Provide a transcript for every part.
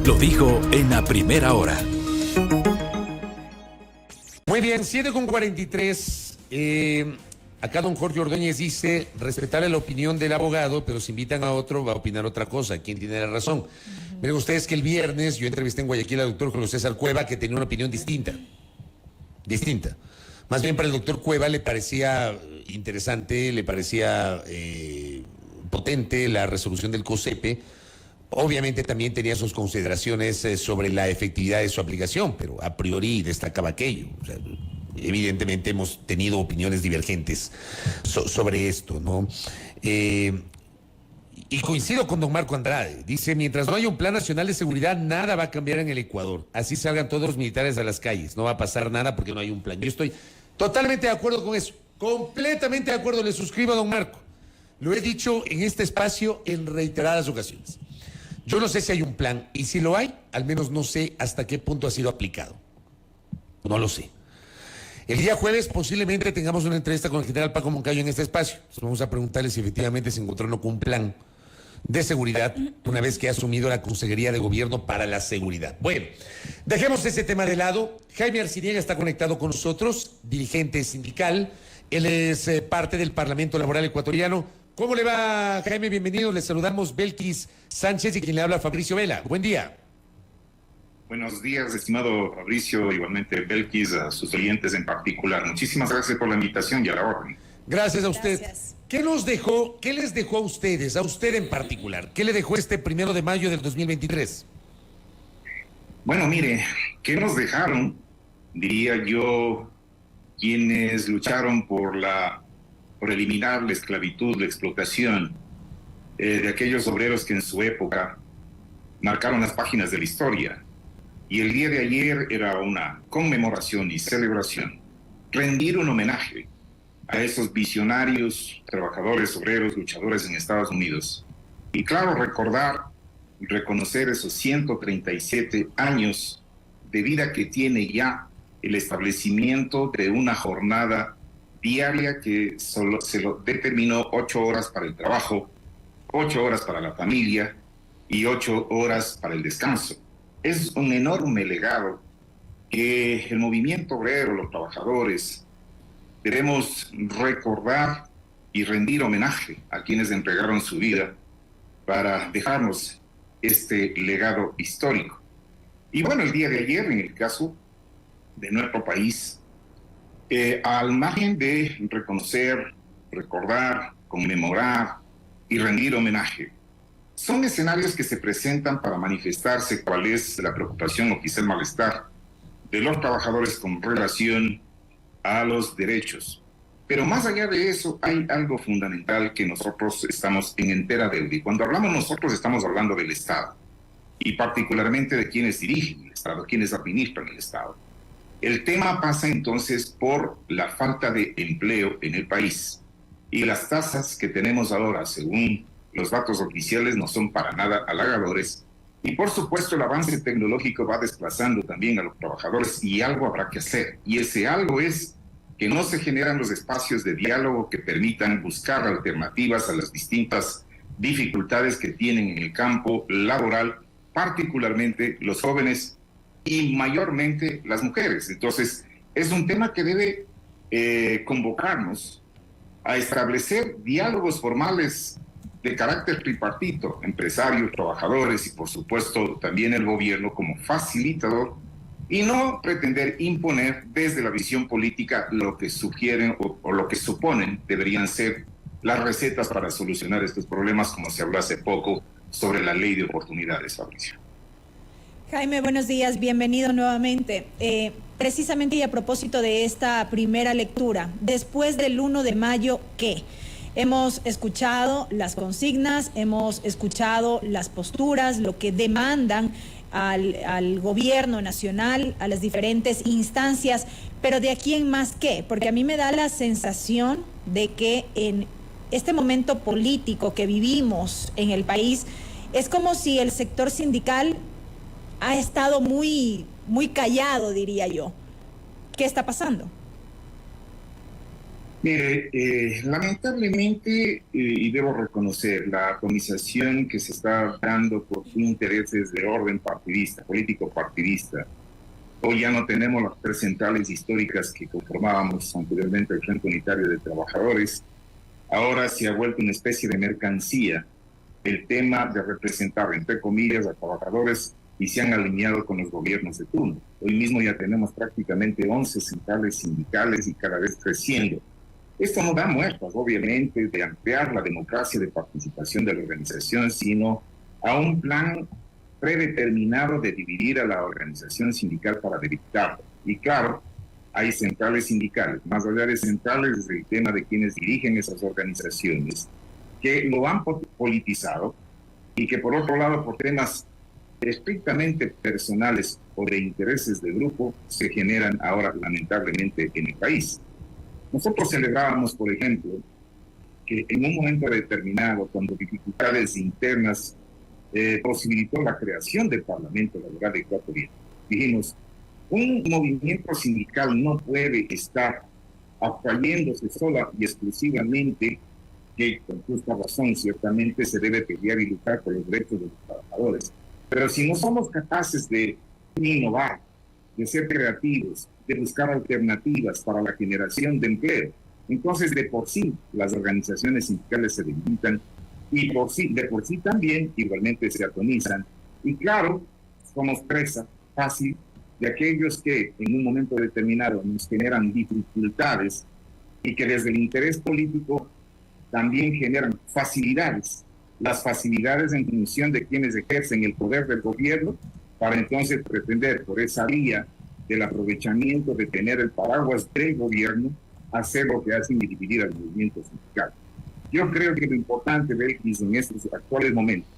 Lo dijo en la primera hora. Muy bien, 7:43. Acá don Jorge Ordóñez dice, respetarle la opinión del abogado, pero si invitan a otro va a opinar otra cosa. ¿Quién tiene la razón? Miren ustedes que el viernes yo entrevisté en Guayaquil al doctor Julio César Cueva, que tenía una opinión distinta. Más bien para el doctor Cueva le parecía interesante, le parecía potente la resolución del COSEPE. Obviamente también tenía sus consideraciones sobre la efectividad de su aplicación, pero a priori destacaba aquello. O sea, evidentemente hemos tenido opiniones divergentes sobre esto, ¿no? Y coincido con don Marco Andrade. Dice, mientras no haya un plan nacional de seguridad, nada va a cambiar en el Ecuador. Así salgan todos los militares a las calles. No va a pasar nada porque no hay un plan. Yo estoy totalmente de acuerdo con eso. Completamente de acuerdo. Le suscribo a don Marco. Lo he dicho en este espacio en reiteradas ocasiones. Yo no sé si hay un plan, y si lo hay, al menos no sé hasta qué punto ha sido aplicado. No lo sé. El día jueves posiblemente tengamos una entrevista con el general Paco Moncayo en este espacio. Entonces vamos a preguntarle si efectivamente se encontró o no con un plan de seguridad una vez que ha asumido la Consejería de Gobierno para la Seguridad. Bueno, dejemos ese tema de lado. Jaime Arciniega está conectado con nosotros, dirigente sindical. Él es parte del Parlamento Laboral Ecuatoriano. ¿Cómo le va, Jaime? Bienvenido. Le saludamos Belkis Sánchez y quien le habla Fabricio Vela. Buen día. Buenos días, estimado Fabricio, igualmente Belkis, a sus oyentes en particular. Muchísimas gracias por la invitación y a la orden. Gracias a usted. Gracias. ¿Qué les dejó a ustedes, a usted en particular? ¿Qué le dejó este 1 de mayo del 2023? Bueno, mire, ¿qué nos dejaron? Diría yo, quienes lucharon por eliminar la esclavitud, la explotación de aquellos obreros que en su época marcaron las páginas de la historia. Y el día de ayer era una conmemoración y celebración, rendir un homenaje a esos visionarios, trabajadores, obreros, luchadores en Estados Unidos. Y claro, recordar y reconocer esos 137 años de vida que tiene ya el establecimiento de una jornada diaria que solo se lo determinó 8 horas para el trabajo, 8 horas para la familia y 8 horas para el descanso. Es un enorme legado que el movimiento obrero, los trabajadores, debemos recordar y rendir homenaje a quienes entregaron su vida para dejarnos este legado histórico. Y bueno, el día de ayer, en el caso de nuestro país, al margen de reconocer, recordar, conmemorar y rendir homenaje, son escenarios que se presentan para manifestarse cuál es la preocupación o quizá el malestar de los trabajadores con relación a los derechos. Pero más allá de eso, hay algo fundamental que nosotros estamos en entera deuda. Y cuando hablamos nosotros, estamos hablando del Estado, y particularmente de quienes dirigen el Estado, quienes administran el Estado. El tema pasa entonces por la falta de empleo en el país. Y las tasas que tenemos ahora, según los datos oficiales, no son para nada halagadores. Y por supuesto el avance tecnológico va desplazando también a los trabajadores y algo habrá que hacer. Y ese algo es que no se generan los espacios de diálogo que permitan buscar alternativas a las distintas dificultades que tienen en el campo laboral, particularmente los jóvenes y mayormente las mujeres. Entonces, es un tema que debe convocarnos a establecer diálogos formales de carácter tripartito, empresarios, trabajadores y por supuesto también el gobierno como facilitador, y no pretender imponer desde la visión política lo que sugieren o lo que suponen deberían ser las recetas para solucionar estos problemas, como se habló hace poco sobre la ley de oportunidades, Fabricio. Jaime, buenos días, bienvenido nuevamente. Precisamente y a propósito de esta primera lectura, después del 1 de mayo, ¿qué? Hemos escuchado las consignas, hemos escuchado las posturas, lo que demandan al gobierno nacional, a las diferentes instancias, pero ¿de aquí en más qué? Porque a mí me da la sensación de que en este momento político que vivimos en el país, es como si el sector sindical ha estado muy callado, diría yo. ¿Qué está pasando? Mire, lamentablemente, y debo reconocer, la atomización que se está dando por intereses de orden partidista, político partidista. Hoy ya no tenemos las tres centrales históricas que conformábamos anteriormente el Frente Unitario de Trabajadores. Ahora se ha vuelto una especie de mercancía el tema de representar, entre comillas, a trabajadores, y se han alineado con los gobiernos de turno. Hoy mismo ya tenemos prácticamente 11 centrales sindicales y cada vez creciendo. Esto no da muestras, obviamente, de ampliar la democracia de participación de la organización, sino a un plan predeterminado de dividir a la organización sindical para debilitarla. Y claro, hay centrales sindicales, más allá de centrales, es el tema de quienes dirigen esas organizaciones, que lo han politizado y que por otro lado, por temas estrictamente personales o de intereses de grupo, se generan ahora lamentablemente en el país. Nosotros celebrábamos, por ejemplo, que en un momento determinado, cuando dificultades internas posibilitó la creación del Parlamento Laboral Ecuatoriano, dijimos, un movimiento sindical no puede estar atrayéndose sola y exclusivamente, que con justa razón ciertamente se debe pelear y luchar por los derechos de los trabajadores. Pero si no somos capaces de innovar, de ser creativos, de buscar alternativas para la generación de empleo, entonces de por sí las organizaciones sindicales se debilitan y de por sí también igualmente se atomizan. Y claro, somos presa fácil de aquellos que en un momento determinado nos generan dificultades y que desde el interés político también generan facilidades, las facilidades en función de quienes ejercen el poder del gobierno, para entonces pretender por esa vía del aprovechamiento de tener el paraguas del gobierno, hacer lo que hacen y dividir al movimiento sindical. Yo creo que lo importante, Belkis, en estos actuales momentos,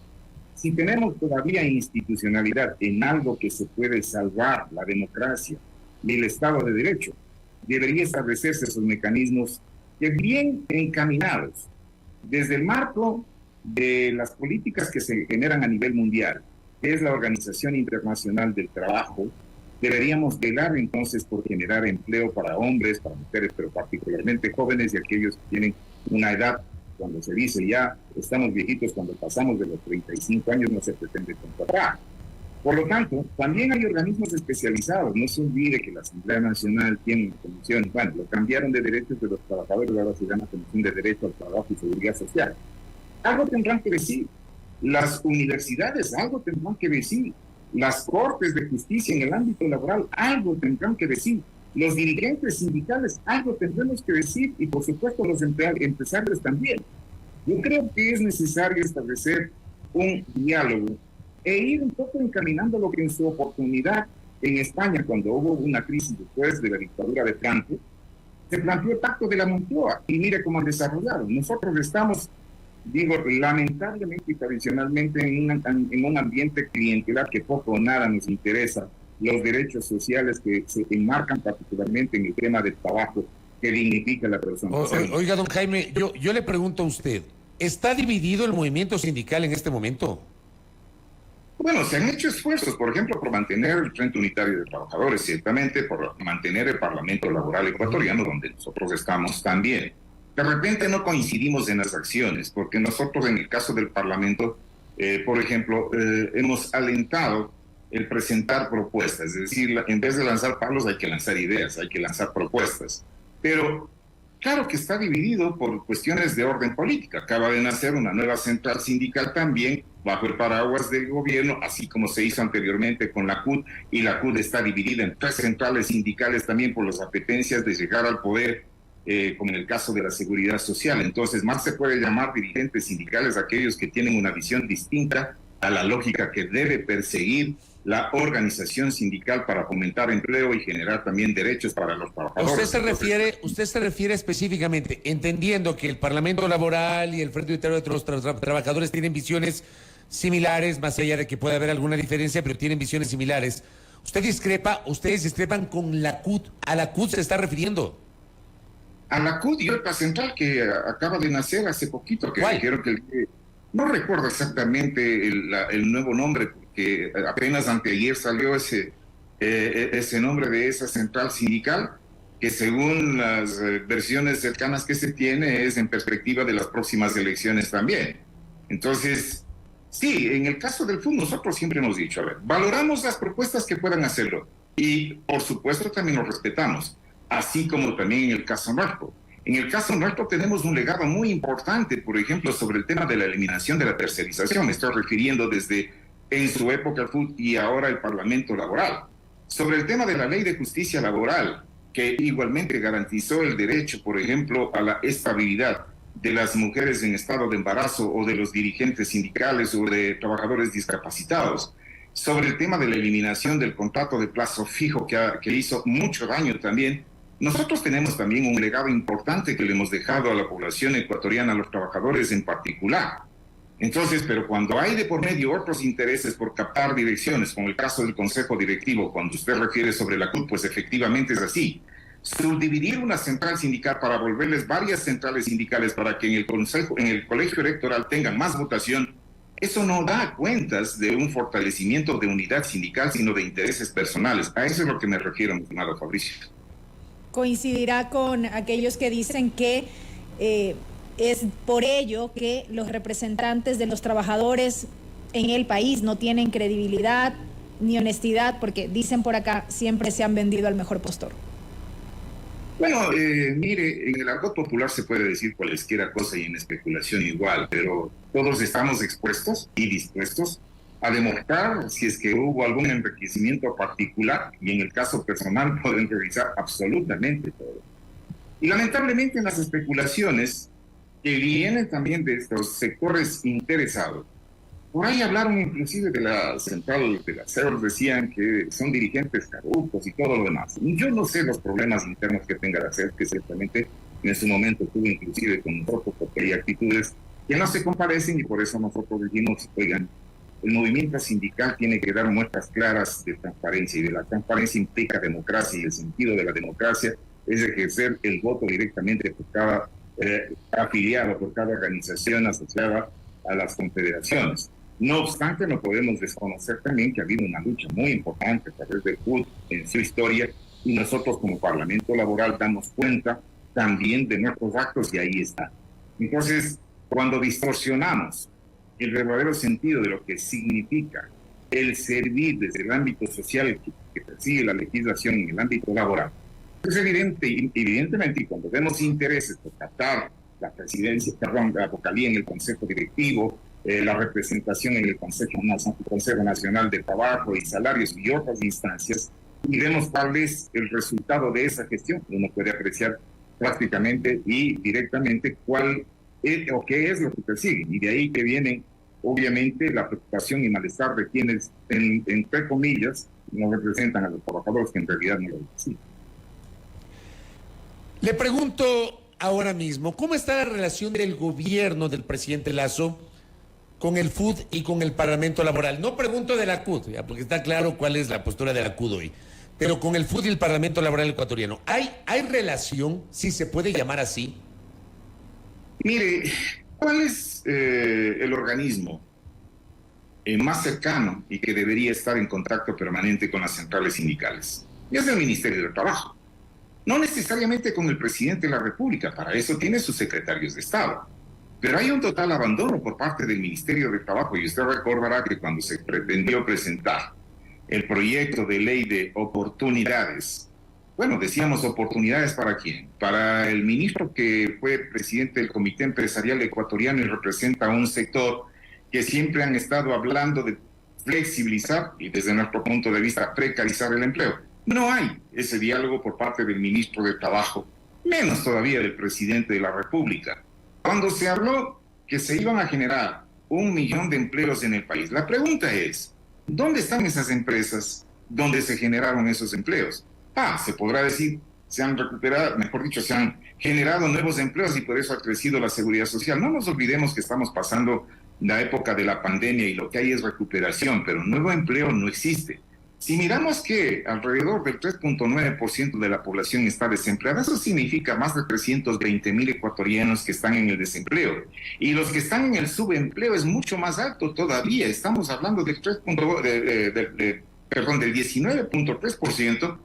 si tenemos todavía institucionalidad en algo que se puede salvar la democracia y el Estado de Derecho, debería establecerse esos mecanismos que bien encaminados desde el marco de las políticas que se generan a nivel mundial, que es la Organización Internacional del Trabajo, deberíamos velar entonces por generar empleo para hombres, para mujeres, pero particularmente jóvenes y aquellos que tienen una edad, cuando se dice ya estamos viejitos, cuando pasamos de los 35 años no se pretende contratar. Por lo tanto, también hay organismos especializados. No se olvide que la Asamblea Nacional tiene una comisión, bueno, lo cambiaron de derechos de los trabajadores, ahora se llama Comisión de Derecho al Trabajo y Seguridad Social. Algo tendrán que decir. Las universidades algo tendrán que decir. Las cortes de justicia en el ámbito laboral algo tendrán que decir. Los dirigentes sindicales algo tendremos que decir y por supuesto los empresarios también. Yo creo que es necesario establecer un diálogo e ir un poco encaminando lo que en su oportunidad en España, cuando hubo una crisis después de la dictadura de Franco, se planteó el Pacto de la Moncloa y mire cómo han desarrollado. Nosotros estamos, digo, lamentablemente y tradicionalmente en un ambiente clientelar que poco o nada nos interesa los derechos sociales que se enmarcan particularmente en el tema del trabajo que dignifica a la persona. Oiga, don Jaime, yo le pregunto a usted, ¿está dividido el movimiento sindical en este momento? Bueno, se han hecho esfuerzos, por ejemplo, por mantener el Frente Unitario de Trabajadores, ciertamente por mantener el Parlamento Laboral Ecuatoriano, donde nosotros estamos también. De repente no coincidimos en las acciones, porque nosotros en el caso del Parlamento, por ejemplo, hemos alentado el presentar propuestas, es decir, en vez de lanzar palos hay que lanzar ideas, hay que lanzar propuestas. Pero claro que está dividido por cuestiones de orden política. Acaba de nacer una nueva central sindical también bajo el paraguas del gobierno, así como se hizo anteriormente con la CUT, y la CUT está dividida en tres centrales sindicales también por las apetencias de llegar al poder, como en el caso de la seguridad social. Entonces, más se puede llamar dirigentes sindicales aquellos que tienen una visión distinta a la lógica que debe perseguir la organización sindical para fomentar empleo y generar también derechos para los trabajadores. Usted se refiere específicamente, entendiendo que el Parlamento Laboral y el Frente Unitario de los Trabajadores tienen visiones similares, más allá de que pueda haber alguna diferencia, pero tienen visiones similares. Ustedes discrepan con la CUT. ¿A la CUT se está refiriendo? A la CUT y otra central que acaba de nacer hace poquito, que dijeron que no recuerdo exactamente el nuevo nombre, porque apenas anteayer salió ese nombre de esa central sindical, que según las versiones cercanas que se tiene es en perspectiva de las próximas elecciones también. Entonces, sí, en el caso del FUD nosotros siempre hemos dicho, a ver, valoramos las propuestas que puedan hacerlo y por supuesto también lo respetamos, así como también en el caso nuestro. En el caso nuestro tenemos un legado muy importante, por ejemplo, sobre el tema de la eliminación de la tercerización. Me estoy refiriendo desde en su época el FUD y ahora el Parlamento Laboral. Sobre el tema de la Ley de Justicia Laboral, que igualmente garantizó el derecho, por ejemplo, a la estabilidad de las mujeres en estado de embarazo o de los dirigentes sindicales o de trabajadores discapacitados. Sobre el tema de la eliminación del contrato de plazo fijo que hizo mucho daño también. Nosotros tenemos también un legado importante que le hemos dejado a la población ecuatoriana, a los trabajadores en particular. Entonces, pero cuando hay de por medio otros intereses por captar direcciones, como el caso del Consejo Directivo, cuando usted refiere sobre la CUT, pues efectivamente es así. Subdividir una central sindical para volverles varias centrales sindicales para que en el colegio electoral tengan más votación, eso no da cuentas de un fortalecimiento de unidad sindical, sino de intereses personales. A eso es lo que me refiero, mi estimado Fabricio. Coincidirá con aquellos que dicen que es por ello que los representantes de los trabajadores en el país no tienen credibilidad ni honestidad, porque dicen por acá siempre se han vendido al mejor postor. Bueno, mire, en el argot popular se puede decir cualesquiera cosa y en especulación igual, pero todos estamos expuestos y dispuestos a demostrar si es que hubo algún enriquecimiento particular, y en el caso personal pueden revisar absolutamente todo. Y lamentablemente en las especulaciones que vienen también de estos sectores interesados, por ahí hablaron inclusive de la central de la CER, decían que son dirigentes corruptos y todo lo demás. Yo no sé los problemas internos que tenga la CER, que ciertamente en su momento tuvo inclusive con nosotros, porque hay actitudes que no se comparecen, y por eso nosotros dijimos, oigan, el movimiento sindical tiene que dar muestras claras de transparencia, y de la transparencia implica democracia, y el sentido de la democracia es ejercer el voto directamente por cada afiliado, por cada organización asociada a las confederaciones. No obstante, no podemos desconocer también que ha habido una lucha muy importante a través del FUD en su historia, y nosotros como Parlamento Laboral damos cuenta también de nuestros actos, y ahí está. Entonces, cuando distorsionamos el verdadero sentido de lo que significa el servir desde el ámbito social que persigue la legislación en el ámbito laboral, es evidentemente, y cuando vemos intereses por captar la presidencia, la vocalía en el Consejo Directivo, la representación en el Consejo Nacional de Trabajo y Salarios y otras instancias, y vemos cuál es el resultado de esa gestión, uno puede apreciar prácticamente y directamente cuál es o qué es lo que persiguen, y de ahí que viene obviamente la preocupación y malestar de quienes, entre comillas, no representan a los trabajadores, que en realidad no lo necesitan. Le pregunto ahora mismo, ¿cómo está la relación del gobierno del presidente Lasso con el FUD y con el Parlamento Laboral? No pregunto de la CUT, ya, porque está claro cuál es la postura de la CUT hoy, pero con el FUD y el Parlamento Laboral ecuatoriano. ¿Hay relación, si se puede llamar así? Mire, ¿cuál es el organismo más cercano y que debería estar en contacto permanente con las centrales sindicales? Y es el Ministerio del Trabajo. No necesariamente con el presidente de la República, para eso tiene sus secretarios de Estado. Pero hay un total abandono por parte del Ministerio de Trabajo, y usted recordará que cuando se pretendió presentar el proyecto de ley de oportunidades, bueno, decíamos oportunidades ¿para quién? Para el ministro que fue presidente del Comité Empresarial Ecuatoriano y representa un sector que siempre han estado hablando de flexibilizar y desde nuestro punto de vista precarizar el empleo. No hay ese diálogo por parte del ministro de Trabajo, menos todavía del presidente de la República. Cuando se habló que se iban a generar 1 millón de empleos en el país, la pregunta es, ¿dónde están esas empresas donde se generaron esos empleos? Se podrá decir, se han recuperado, mejor dicho, se han generado nuevos empleos y por eso ha crecido la seguridad social. No nos olvidemos que estamos pasando la época de la pandemia y lo que hay es recuperación, pero nuevo empleo no existe. Si miramos que alrededor del 3.9% de la población está desempleada, eso significa más de 320,000 ecuatorianos que están en el desempleo. Y los que están en el subempleo es mucho más alto todavía. Estamos hablando del 19.3%,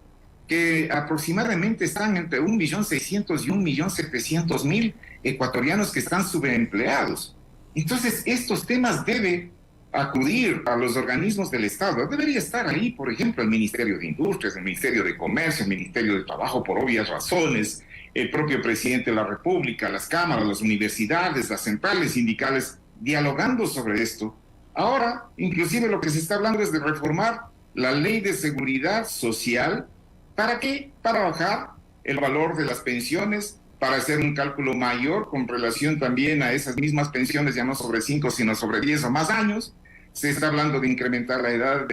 que aproximadamente están entre 1.600.000 y 1.700.000 ecuatorianos que están subempleados. Entonces, estos temas debe acudir a los organismos del Estado. Debería estar ahí, por ejemplo, el Ministerio de Industrias, el Ministerio de Comercio, el Ministerio de Trabajo, por obvias razones, el propio presidente de la República, las cámaras, las universidades, las centrales sindicales, dialogando sobre esto. Ahora, inclusive lo que se está hablando es de reformar la Ley de Seguridad Social. ¿Para qué? Para bajar el valor de las pensiones, para hacer un cálculo mayor con relación también a esas mismas pensiones, ya no sobre 5, sino sobre 10 o más años. Se está hablando de incrementar la edad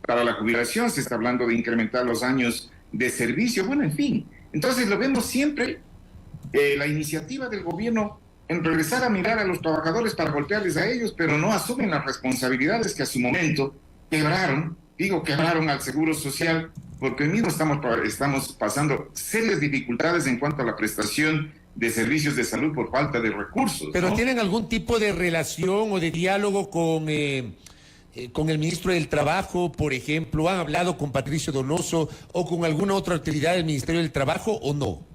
para la jubilación, se está hablando de incrementar los años de servicio, bueno, en fin. Entonces lo vemos siempre, la iniciativa del gobierno en regresar a mirar a los trabajadores para golpearles a ellos, pero no asumen las responsabilidades que a su momento quebraron al Seguro Social, porque hoy mismo estamos pasando serias dificultades en cuanto a la prestación de servicios de salud por falta de recursos. ¿Pero ¿no? tienen algún tipo de relación o de diálogo con el ministro del Trabajo, por ejemplo? ¿Han hablado con Patricio Donoso o con alguna otra autoridad del Ministerio del Trabajo o no?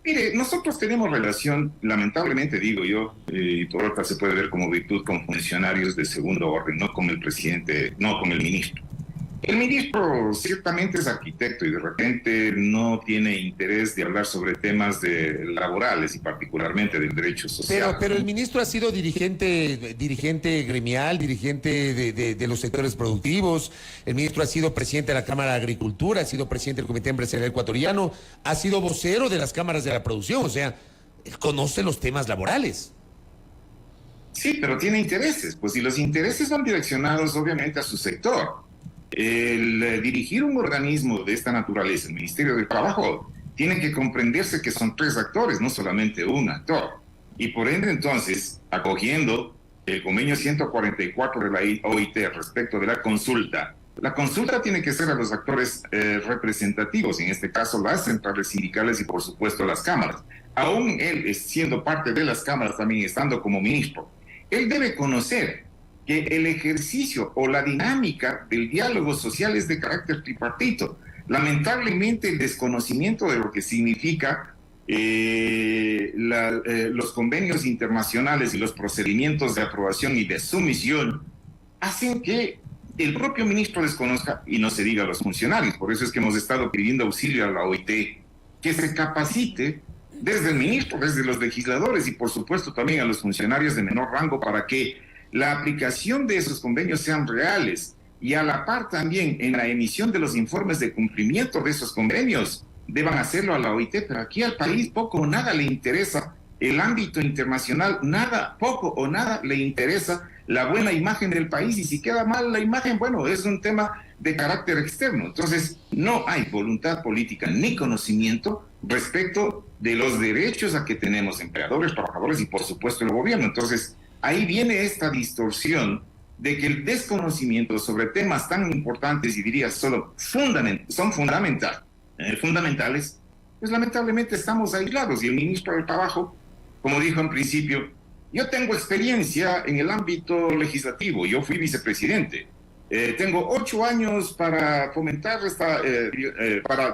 Mire, nosotros tenemos relación, lamentablemente digo yo, y por otra se puede ver como virtud, con funcionarios de segundo orden, no con el presidente, no con el ministro. El ministro ciertamente es arquitecto y de repente no tiene interés de hablar sobre temas laborales y particularmente del derecho social. Pero el ministro ha sido dirigente gremial, dirigente de los sectores productivos. El ministro ha sido presidente de la Cámara de Agricultura, ha sido presidente del Comité Empresarial Ecuatoriano, ha sido vocero de las cámaras de la producción, o sea, él conoce los temas laborales. Sí, pero tiene intereses, pues, y los intereses van direccionados obviamente a su sector. El dirigir un organismo de esta naturaleza, el Ministerio de Trabajo, tiene que comprenderse que son 3 actores, no solamente un actor. Y por ende, entonces, acogiendo el convenio 144 de la OIT respecto de la consulta tiene que ser a los actores representativos, en este caso las centrales sindicales y por supuesto las cámaras. Aún él siendo parte de las cámaras, también estando como ministro, él debe conocer que el ejercicio o la dinámica del diálogo social es de carácter tripartito. Lamentablemente el desconocimiento de lo que significa los convenios internacionales y los procedimientos de aprobación y de sumisión hacen que el propio ministro desconozca, y no se diga a los funcionarios. Por eso es que hemos estado pidiendo auxilio a la OIT, que se capacite desde el ministro, desde los legisladores y por supuesto también a los funcionarios de menor rango para que la aplicación de esos convenios sean reales y a la par también en la emisión de los informes de cumplimiento de esos convenios deban hacerlo a la OIT, pero aquí al país poco o nada le interesa el ámbito internacional, poco o nada le interesa la buena imagen del país, y si queda mal la imagen, bueno, es un tema de carácter externo. Entonces no hay voluntad política ni conocimiento respecto de los derechos a que tenemos empleadores, trabajadores y por supuesto el gobierno. Entonces ahí viene esta distorsión de que el desconocimiento sobre temas tan importantes, y diría son fundamentales, pues lamentablemente estamos aislados. Y el ministro del Trabajo, como dijo en principio, yo tengo experiencia en el ámbito legislativo, yo fui vicepresidente, tengo 8 años para fomentar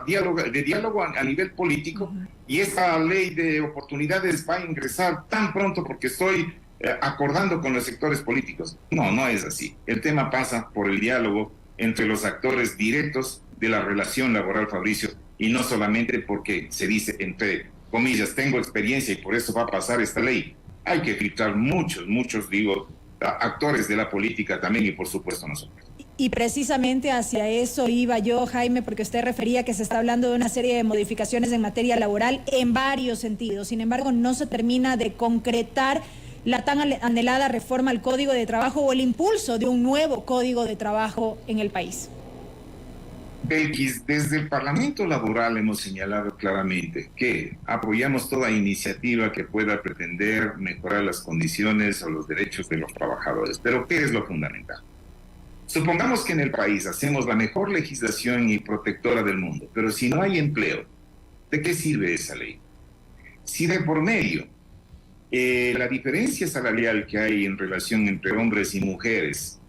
diálogo a nivel político, y esta ley de oportunidades va a ingresar tan pronto porque estoy acordando con los sectores políticos. No es así. El tema pasa por el diálogo entre los actores directos de la relación laboral, Fabricio, y no solamente porque se dice, entre comillas, tengo experiencia y por eso va a pasar esta ley. Hay que filtrar muchos, actores de la política también y por supuesto nosotros. Y precisamente hacia eso iba yo, Jaime, porque usted refería que se está hablando de una serie de modificaciones en materia laboral en varios sentidos. Sin embargo, no se termina de concretar la tan anhelada reforma al Código de Trabajo o el impulso de un nuevo Código de Trabajo en el país. Belkis, desde el Parlamento Laboral hemos señalado claramente que apoyamos toda iniciativa que pueda pretender mejorar las condiciones o los derechos de los trabajadores. Pero ¿qué es lo fundamental? Supongamos que en el país hacemos la mejor legislación y protectora del mundo, pero si no hay empleo, ¿de qué sirve esa ley? Si de por medio la diferencia salarial que hay en relación entre hombres y mujeres,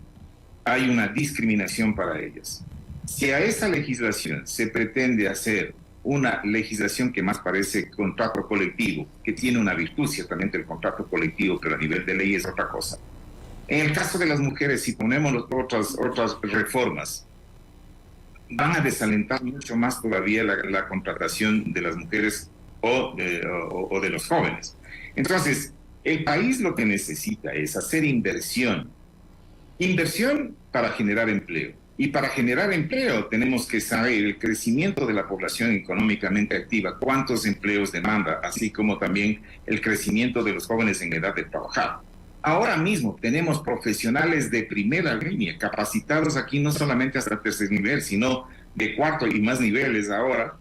hay una discriminación para ellas. Si a esa legislación se pretende hacer una legislación que más parece contrato colectivo, que tiene una virtud ciertamente el contrato colectivo, pero a nivel de ley es otra cosa. En el caso de las mujeres, si ponemos otras reformas, van a desalentar mucho más todavía la contratación de las mujeres o de los jóvenes. Entonces, el país lo que necesita es hacer inversión para generar empleo. Y para generar empleo tenemos que saber el crecimiento de la población económicamente activa, cuántos empleos demanda, así como también el crecimiento de los jóvenes en edad de trabajar. Ahora mismo tenemos profesionales de primera línea, capacitados aquí no solamente hasta el tercer nivel, sino de cuarto y más niveles ahora,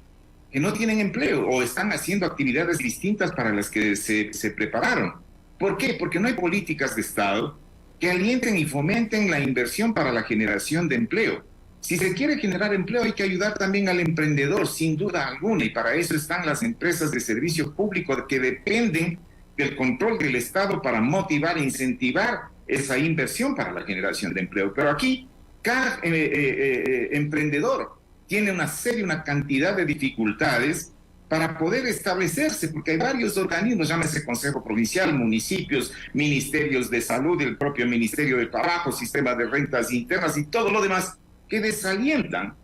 que no tienen empleo o están haciendo actividades distintas para las que se prepararon. ¿Por qué? Porque no hay políticas de Estado que alienten y fomenten la inversión para la generación de empleo. Si se quiere generar empleo hay que ayudar también al emprendedor, sin duda alguna, y para eso están las empresas de servicio público que dependen del control del Estado para motivar e incentivar esa inversión para la generación de empleo. Pero aquí cada emprendedor tiene una cantidad de dificultades para poder establecerse, porque hay varios organismos, llámese Consejo Provincial, municipios, ministerios de salud, el propio Ministerio de Trabajo, sistema de rentas internas y todo lo demás, que desalientan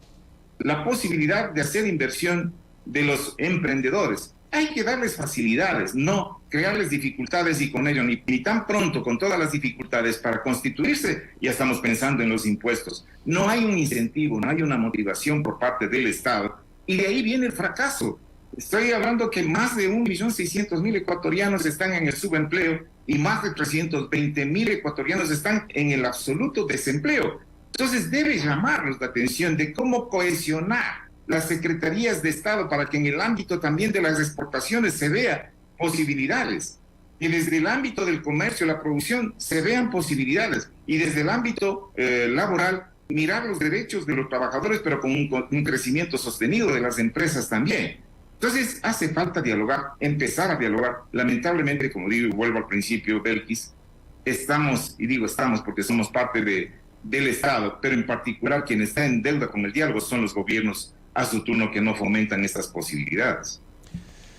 la posibilidad de hacer inversión de los emprendedores. Hay que darles facilidades, no crearles dificultades y con ello, ni tan pronto con todas las dificultades para constituirse, ya estamos pensando en los impuestos. No hay un incentivo, no hay una motivación por parte del Estado, y de ahí viene el fracaso. Estoy hablando que más de 1.600.000 ecuatorianos están en el subempleo y más de 320.000 ecuatorianos están en el absoluto desempleo. Entonces debe llamarnos la atención de cómo cohesionar las secretarías de Estado para que en el ámbito también de las exportaciones se vea posibilidades, y desde el ámbito del comercio, la producción, se vean posibilidades, y desde el ámbito laboral, mirar los derechos de los trabajadores, pero con un crecimiento sostenido de las empresas también. Entonces hace falta dialogar, empezar a dialogar. Lamentablemente, como digo y vuelvo al principio, Belkis, estamos, y digo estamos porque somos parte del Estado, pero en particular quien está en deuda con el diálogo son los gobiernos a su turno que no fomentan estas posibilidades.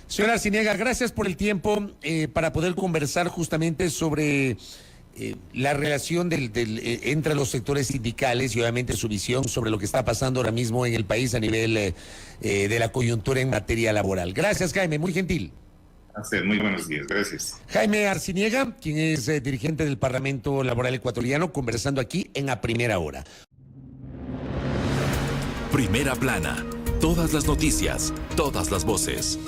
Señora Arciniega, gracias por el tiempo para poder conversar justamente sobre la relación entre los sectores sindicales y obviamente su visión sobre lo que está pasando ahora mismo en el país a nivel de la coyuntura en materia laboral. Gracias, Jaime, muy gentil. Muy buenos días, gracias. Jaime Arciniega, quien es dirigente del Parlamento Laboral Ecuatoriano, conversando aquí en A Primera Hora. Primera Plana, todas las noticias, todas las voces.